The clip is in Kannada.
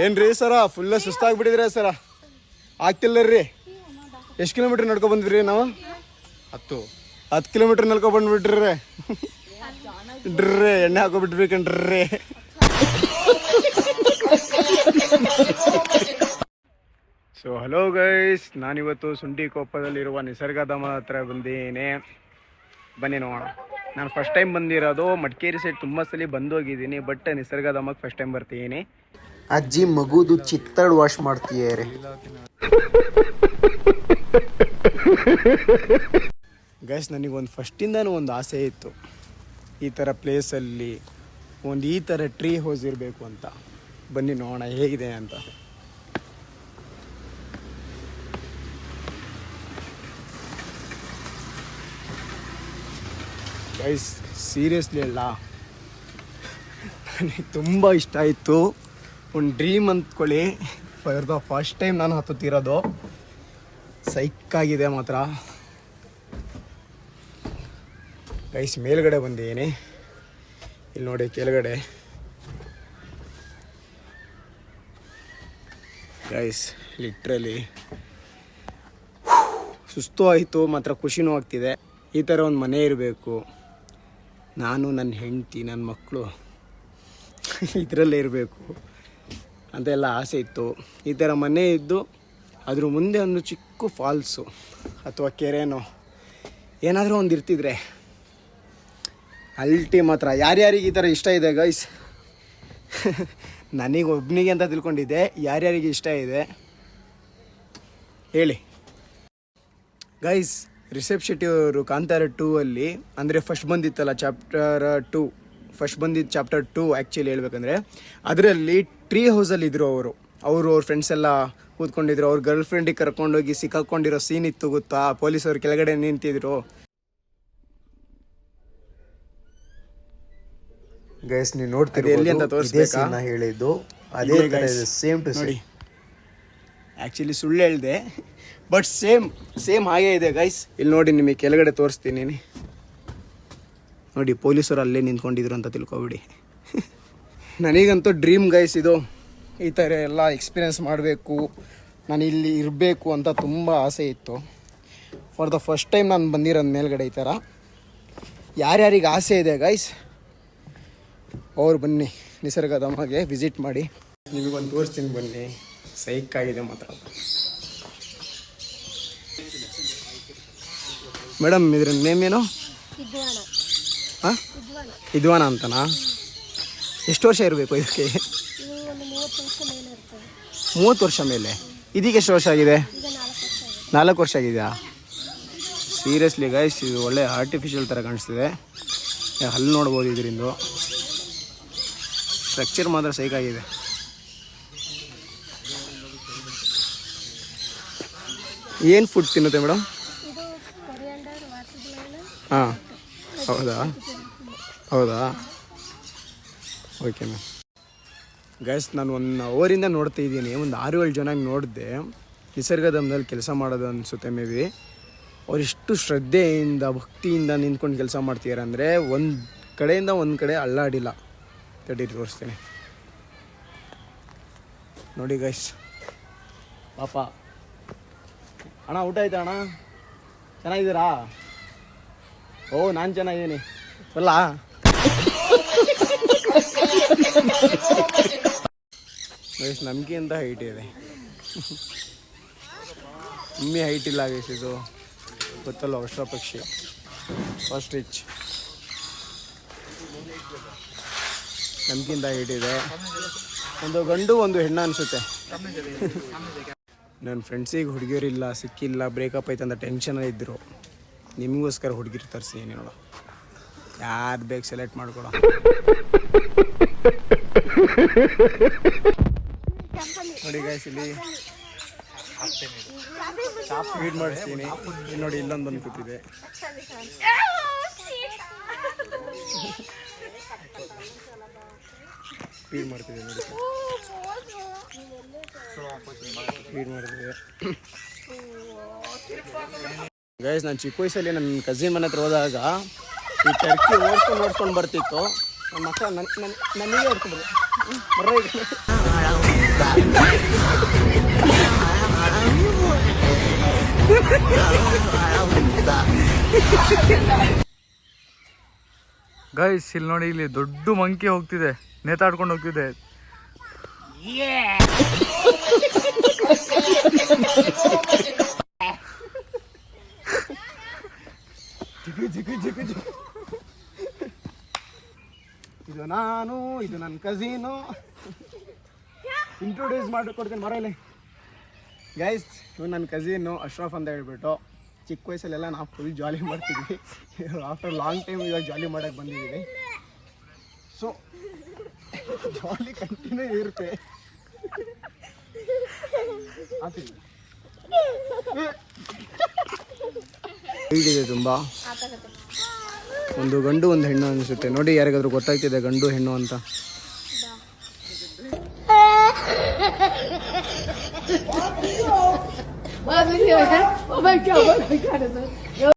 ಏನ್ರಿ ಸರ ಫುಲ್ಲ ಸುಸ್ತಾಗ್ಬಿಟ್ಟಿದ್ರೆ ಸರ ಆಗ್ತಿಲ್ಲರಿ. ಎಷ್ಟು ಕಿಲೋಮೀಟ್ರ್ ನಡ್ಕೊ ಬಂದ್ವಿ ನಾವು? 10 ಕಿಲೋಮೀಟ್ರ್ ನಡ್ಕೊ ಬಂದ್ಬಿಟ್ರಿ. ಡ್ರೇ ಎಣ್ಣೆ ಹಾಕೋಬಿಟ್ರಿ ಕಣ್ರಿ. ಸೊ ಹಲೋ ಗೈಸ್, ನಾನಿವತ್ತು ಸುಂಟಿಕೊಪ್ಪದಲ್ಲಿರುವ ನಿಸರ್ಗಧಾಮ ಹತ್ರ ಬಂದೇನೆ. ಬನ್ನಿ ನೋಡೋಣ. ನಾನು ಫಸ್ಟ್ ಟೈಮ್ ಬಂದಿರೋದು ಮಡಿಕೇರಿ ಸೈಡ್. ತುಂಬ ಸಲ ಬಂದೋಗಿದ್ದೀನಿ, ಬಟ್ ನಿಸರ್ಗಧಾಮಕ್ಕೆ ಫಸ್ಟ್ ಟೈಮ್ ಬರ್ತೀನಿ. ಅಜ್ಜಿ ಮಗುದು ಚಿತ್ತಡ್ ವಾಶ್ ಮಾಡ್ತೀಯಾರೆ. ಗೈಸ್, ನನಗೊಂದು ಫಸ್ಟಿಂದನೂ ಒಂದು ಆಸೆ ಇತ್ತು, ಈ ಥರ ಪ್ಲೇಸಲ್ಲಿ ಒಂದು ಈ ಥರ ಟ್ರೀ ಹೌಸ್ ಇರಬೇಕು ಅಂತ. ಬನ್ನಿ ನೋಡೋಣ ಹೇಗಿದೆ ಅಂತ. ಗೈಸ್ ಸೀರಿಯಸ್ಲಿ ಅಲ್ಲ, ನನಗೆ ತುಂಬ ಇಷ್ಟ ಆಯಿತು. ಒಂದು ಡ್ರೀಮ್ ಅಂದ್ಕೊಳ್ಳಿ. ಫಾರ್ ದ ಫಸ್ಟ್ ಟೈಮ್ ನಾನು ಹತ್ತುತ್ತಿರೋದು. ಸೈಕ್ಕಾಗಿದೆ ಮಾತ್ರ. ಗೈಸ್ ಮೇಲ್ಗಡೆ ಬಂದಿದ್ದೀನಿ, ಇಲ್ಲಿ ನೋಡಿ ಕೆಳಗಡೆ. ಗೈಸ್ ಲಿಟ್ರಲಿ ಸುಸ್ತು ಆಯಿತು, ಮಾತ್ರ ಖುಷಿನೂ ಆಗ್ತಿದೆ. ಈ ಥರ ಒಂದು ಮನೆ ಇರಬೇಕು, ನಾನು ನನ್ನ ಹೆಂಡತಿ ನನ್ನ ಮಕ್ಕಳು ಇದರಲ್ಲೇ ಇರಬೇಕು ಅಂತೆಲ್ಲ ಆಸೆ ಇತ್ತು. ಈ ಥರ ಮನೆ ಇದ್ದು ಅದ್ರ ಮುಂದೆ ಒಂದು ಚಿಕ್ಕ ಫಾಲ್ಸು ಅಥವಾ ಕೆರೆನೋ ಏನಾದರೂ ಒಂದು ಇರ್ತಿದ್ರೆ ಅಲ್ಟಿ ಮಾತ್ರ. ಯಾರ್ಯಾರಿಗೆ ಈ ಥರ ಇಷ್ಟ ಇದೆ ಗೈಸ್? ನನಗೆ ಒಬ್ಬನಿಗೆ ಅಂತ ತಿಳ್ಕೊಂಡಿದ್ದೆ. ಯಾರ್ಯಾರಿಗೆ ಇಷ್ಟ ಇದೆ ಹೇಳಿ ಗೈಸ್. ರಿಷಬ್ ಶೆಟ್ಟಿ ಅವರು ಕಾಂತಾರ 2 ಅಲ್ಲಿ, ಅಂದರೆ ಫಸ್ಟ್ ಬಂದಿತ್ತಲ್ಲ ಚಾಪ್ಟರ್ 2, ಫಸ್ಟ್ ಬಂದಿದ್ದು ಚಾಪ್ಟರ್ 2 ಆ್ಯಕ್ಚುಲಿ ಹೇಳ್ಬೇಕಂದ್ರೆ, ಅದರಲ್ಲಿ ಟ್ರೀ ಹೌಸಲ್ಲಿ ಇದ್ದರು ಅವ್ರ ಫ್ರೆಂಡ್ಸ್ ಎಲ್ಲ ಕೂತ್ಕೊಂಡಿದ್ರು. ಅವ್ರ ಗರ್ಲ್ ಫ್ರೆಂಡಿಗೆ ಕರ್ಕೊಂಡೋಗಿ ಸಿಕ್ಕಾಕೊಂಡಿರೋ ಸೀನ್ ಇತ್ತು ಗೊತ್ತಾ? ಪೊಲೀಸವ್ರು ಕೆಳಗಡೆ ನಿಂತಿದ್ರು. ಗೈಸ್ ನೀವು ನೋಡ್ತೀರಿ ಎಲ್ಲಿ ಅಂತ ತೋರಿಸ್ಬೇಕಾ? ಹೇಳಿದ್ದು ಅದೇ ಸೇಮ್ ಟು ನೋಡಿ. ಆ್ಯಕ್ಚುಲಿ ಸುಳ್ಳು ಹೇಳಿದೆ, ಬಟ್ ಸೇಮ್ ಹಾಗೇ ಇದೆ ಗೈಸ್. ಇಲ್ಲಿ ನೋಡಿ, ನಿಮಗೆ ಕೆಳಗಡೆ ತೋರಿಸ್ತೀನಿ ನೋಡಿ. ಪೊಲೀಸರು ಅಲ್ಲೇ ನಿಂತ್ಕೊಂಡಿದ್ರು ಅಂತ ತಿಳ್ಕೊಬಿಡಿ. ನನಗಂತೂ ಡ್ರೀಮ್ ಗೈಸ್ ಇದು. ಈ ಥರ ಎಲ್ಲ ಎಕ್ಸ್ಪೀರಿಯೆನ್ಸ್ ಮಾಡಬೇಕು, ನಾನು ಇಲ್ಲಿ ಇರಬೇಕು ಅಂತ ತುಂಬ ಆಸೆ ಇತ್ತು. ಫಾರ್ ದ ಫಸ್ಟ್ ಟೈಮ್ ನಾನು ಬಂದಿರೋದು ಮೇಲ್ಗಡೆ ಈ ಥರ. ಯಾರ್ಯಾರಿಗೆ ಆಸೆ ಇದೆ ಗೈಸ್ ಅವ್ರು ಬನ್ನಿ, ನಿಸರ್ಗಧಾಮಗೆ ವಿಸಿಟ್ ಮಾಡಿ. ನಿಮಗೊಂದು ತೋರಿಸ್ತೀನಿ ಬನ್ನಿ. ಸೈಕ್ಕಾಗಿದೆ ಮಾತ್ರ. ಮೇಡಮ್ ಇದ್ರ ನೇಮ್ ಏನು? ಹಾಂ, ಇದ್ವಾನ ಅಂತನಾ? ಎಷ್ಟು ವರ್ಷ ಇರಬೇಕು ಇದಕ್ಕೆ? 30 ವರ್ಷ ಮೇಲೆ. ಇದಕ್ಕೆ ಎಷ್ಟು ವರ್ಷ ಆಗಿದೆ? 4 ವರ್ಷ ಆಗಿದೆಯಾ? ಸೀರಿಯಸ್ಲಿ ಗೈಸ್, ಇದು ಒಳ್ಳೆ ಆರ್ಟಿಫಿಷಿಯಲ್ ಥರ ಕಾಣಿಸ್ತಿದೆ. ಹಲ್ಲು ನೋಡ್ಬೋದು ಇದರಿಂದ. ಸ್ಟ್ರಕ್ಚರ್ ಮಾತ್ರ ಸೈಕಾಗಿದೆ. ಏನು ಫುಡ್ ತಿನ್ನುತ್ತೆ ಮೇಡಮ್? ಹಾಂ, ಹೌದಾ ಓಕೆ ಮ್ಯಾಮ್. ಗೈಸ್, ನಾನು 1 ಅವರಿಂದ ನೋಡ್ತಾ ಇದ್ದೀನಿ. ಒಂದು 6-7 ಜನ ನೋಡಿದೆ. ನಿಸರ್ಗಧಾಮದಲ್ಲಿ ಕೆಲಸ ಮಾಡೋದು ಅನಿಸುತ್ತೆ ಮೇ ಬಿ. ಅವರಿಷ್ಟು ಶ್ರದ್ಧೆಯಿಂದ ಭಕ್ತಿಯಿಂದ ನಿಂತ್ಕೊಂಡು ಕೆಲಸ ಮಾಡ್ತಿದ್ದಾರೆ ಅಂದರೆ ಒಂದು ಕಡೆಯಿಂದ ಒಂದು ಕಡೆ ಅಲ್ಲಾಡಿಲ್ಲ. ತೋರಿಸ್ತೀನಿ ನೋಡಿ ಗೈಸ್. ಪಾಪ ಅಣ್ಣ, ಊಟ ಆಯ್ತಾ ಅಣ್ಣ? ಚೆನ್ನಾಗಿದ್ದೀರಾ? ಓ, ನಾನು ಚೆನ್ನಾಗಿದ್ದೀನಿ. ಅಲ್ಲ ಗೈಸ್, ನಮಗಿಂತ ಹೈಟ್ ಇದೆ. ಕಮ್ಮಿ ಹೈಟ್ ಇಲ್ಲ ಗೈಸ್. ಇದು ಗೊತ್ತಲ್ಲ, ವರ್ಷ ಪಕ್ಷಿ ಫಸ್ಟ್ ರಿಚ್. ನಮಗಿಂತ ಹೈಟ್ ಇದೆ. ಒಂದು ಗಂಡು ಒಂದು ಹೆಣ್ಣು ಅನಿಸುತ್ತೆ. ನನ್ನ ಫ್ರೆಂಡ್ಸಿಗೆ ಹುಡುಗಿಯರಿಲ್ಲ, ಸಿಕ್ಕಿಲ್ಲ, ಬ್ರೇಕಪ್ ಆಯ್ತು ಅಂತ ಟೆನ್ಷನಲ್ಲಿ ಇದ್ದರು. ನಿಮಗೋಸ್ಕರ ಹುಡುಗಿರು ತರಿಸಿದ್ದೀನಿ ನೋಡು. ಯಾರು ಬೇಕು ಸೆಲೆಕ್ಟ್ ಮಾಡ್ಕೊಳ. ನೋಡಿ ಗೈಸ್, ಇಲ್ಲಿ ಫೀಡ್ ಮಾಡಿಸ್ತೀನಿ. ಇಲ್ಲಿ ನೋಡಿ, ಇಲ್ಲೊಂದು ಬಂದು ಕೂತಿದೆ. ಫೀಡ್ ಮಾಡ್ತಿದೆ ನೋಡಿ, ಫೀಡ್ ಮಾಡ್ತಿದೆ. ಗೈಸ್, ನಾನು ಚಿಕ್ಕ ವಯಸ್ಸಲ್ಲಿ ನನ್ನ ಕಸಿನ್ ಮನೆ ಹತ್ರ ಹೋದಾಗ ಈ ಟರ್ಕಿ ಓಡಿಸ್ಕೊಂಡು ಬರ್ತಿತ್ತು. ನನ್ನ ಮಕ್ಕಳು ನನಗೆ ಹೊಡ್ಕೊಂಡು ಗೈಸ್ ಇಲ್ಲಿ ನೋಡಿ, ಇಲ್ಲಿ ದೊಡ್ಡ ಮಂಕಿ ಹೋಗ್ತಿದೆ, ನೇತಾಡ್ಕೊಂಡು ಹೋಗ್ತಿದೆ. ಇದು ನಾನು, ಇದು ನನ್ನ ಕಝೀನು. ಇಂಟ್ರೊಡ್ಯೂಸ್ ಮಾಡಿಕೊಡ್ತೀನಿ ಮರೇಲಿ. ಗೈಸ್, ಇವ್ ನನ್ನ ಕಝೀನು ಅಶ್ರಫ್ ಅಂತ ಹೇಳ್ಬಿಟ್ಟು. ಚಿಕ್ಕ ವಯಸ್ಸಲ್ಲೆಲ್ಲ ನಾವು ಫುಲ್ ಜಾಲಿ ಮಾಡ್ತಿದ್ವಿ. ಆಫ್ಟರ್ ಲಾಂಗ್ ಟೈಮ್ ಇವಾಗ ಜಾಲಿ ಮಾಡೋಕ್ಕೆ ಬಂದಿದ್ದೀವಿ. ಸೊ ಜಾಲಿ ಕಂಟಿನ್ಯೂ ಇರುತ್ತೆ. ಇದೆ ತುಂಬ. ಒಂದು ಗಂಡು ಒಂದು ಹೆಣ್ಣು ಅನಿಸುತ್ತೆ ನೋಡಿ. ಯಾರಿಗಾದ್ರೂ ಗೊತ್ತಾಗ್ತಿದೆ ಗಂಡು ಹೆಣ್ಣು ಅಂತ?